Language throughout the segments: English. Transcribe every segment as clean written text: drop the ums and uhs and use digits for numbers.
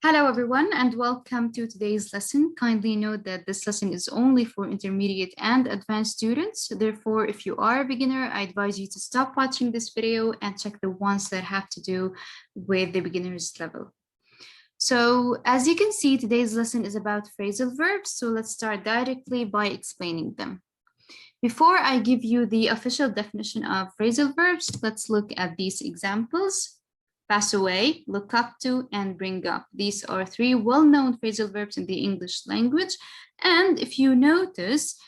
Hello, everyone, and welcome to today's lesson. Kindly note that this lesson is only for intermediate and advanced students. Therefore, if you are a beginner, I advise you to stop watching this video and check the ones that have to do with the beginner's level. So as you can see, today's lesson is about phrasal verbs. So let's start directly by explaining them. Before I give you the official definition of phrasal verbs, let's look at these examples. Pass away, look up to, and bring up. These are three well-known phrasal verbs in the English language. And if you notice,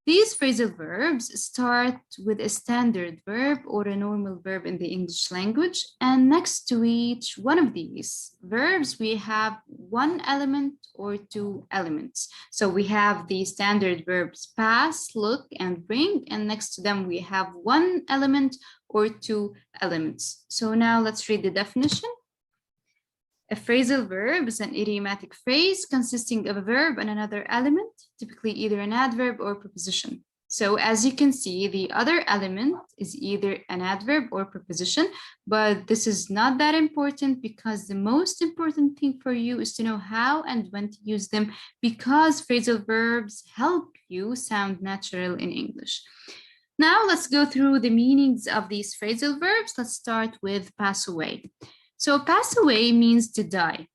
these phrasal verbs start with a standard verb or a normal verb in the English language. And next to each one of these verbs, we have one element or two elements. So we have the standard verbs pass, look, and bring. And next to them, we have one element or two elements. So now let's read the definition. A phrasal verb is an idiomatic phrase consisting of a verb and another element, typically either an adverb or preposition. So as you can see, the other element is either an adverb or preposition, but this is not that important because the most important thing for you is to know how and when to use them, because phrasal verbs help you sound natural in English. Now let's go through the meanings of these phrasal verbs. Let's start with pass away. So pass away means to die.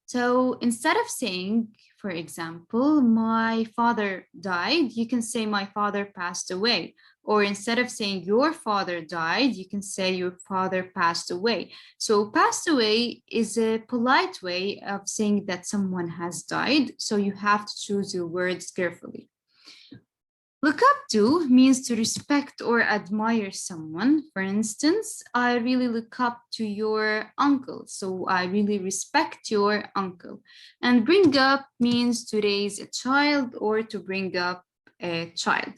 So instead of saying, for example, my father died, you can say my father passed away. Or instead of saying your father died, you can say your father passed away. So passed away is a polite way of saying that someone has died. So you have to choose your words carefully. Look up to means to respect or admire someone. For instance, I really look up to your uncle, so I really respect your uncle. And bring up means to raise a child or to bring up a child.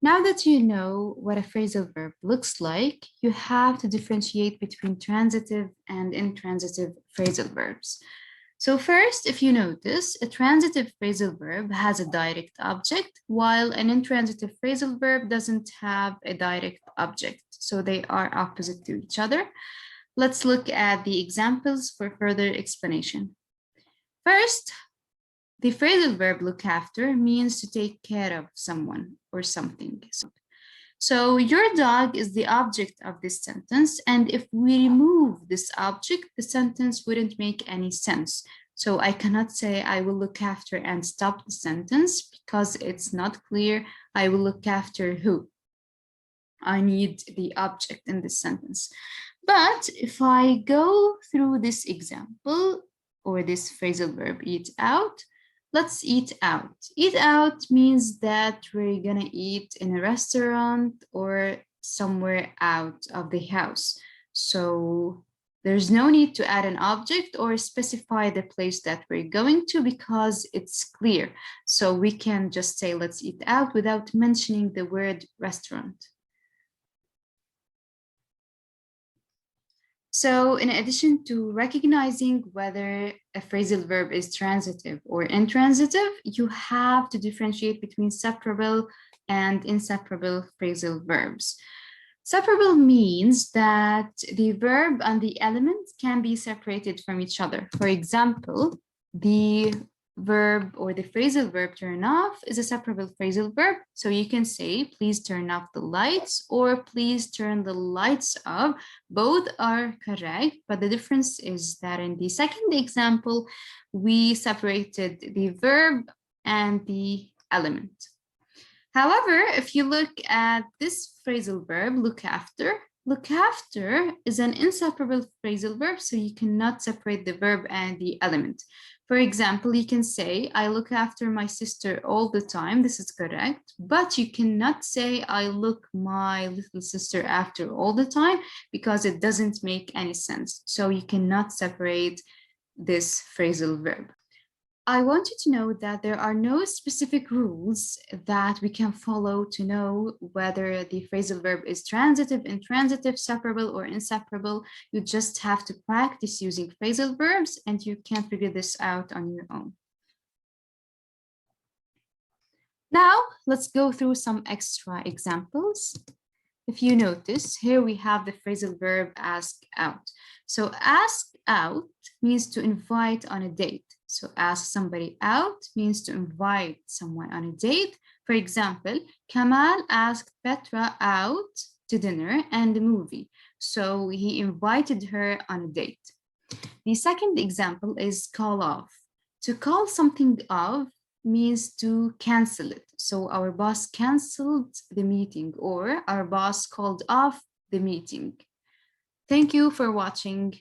Now that you know what a phrasal verb looks like, you have to differentiate between transitive and intransitive phrasal verbs. So first, if you notice, a transitive phrasal verb has a direct object, while an intransitive phrasal verb doesn't have a direct object. So they are opposite to each other. Let's look at the examples for further explanation. First, the phrasal verb look after means to take care of someone or something. So your dog is the object of this sentence. And if we remove this object, the sentence wouldn't make any sense. So I cannot say I will look after and stop the sentence because it's not clear. I will look after who? I need the object in this sentence. But if I go through this example or this phrasal verb eat out, let's eat out. Eat out means that we're gonna eat in a restaurant or somewhere out of the house. So there's no need to add an object or specify the place that we're going to because it's clear. So we can just say let's eat out without mentioning the word restaurant. So in addition to recognizing whether a phrasal verb is transitive or intransitive, you have to differentiate between separable and inseparable phrasal verbs. Separable means that the verb and the element can be separated from each other. For example, the verb or the phrasal verb turn off is a separable phrasal verb. So you can say, please turn off the lights or please turn the lights off. Both are correct, but the difference is that in the second example, we separated the verb and the element. However, if you look at this phrasal verb, look after is an inseparable phrasal verb, so you cannot separate the verb and the element. For example, you can say, I look after my sister all the time. This is correct, but you cannot say, I look my little sister after all the time because it doesn't make any sense. So you cannot separate this phrasal verb. I want you to know that there are no specific rules that we can follow to know whether the phrasal verb is transitive, intransitive, separable, or inseparable. You just have to practice using phrasal verbs and you can figure this out on your own. Now, let's go through some extra examples. If you notice, here we have the phrasal verb ask out. So ask out means to invite on a date. So ask somebody out means to invite someone on a date. For example, Kamal asked Petra out to dinner and a movie. So he invited her on a date. The second example is call off. To call something off means to cancel it. So our boss canceled the meeting or our boss called off the meeting. Thank you for watching.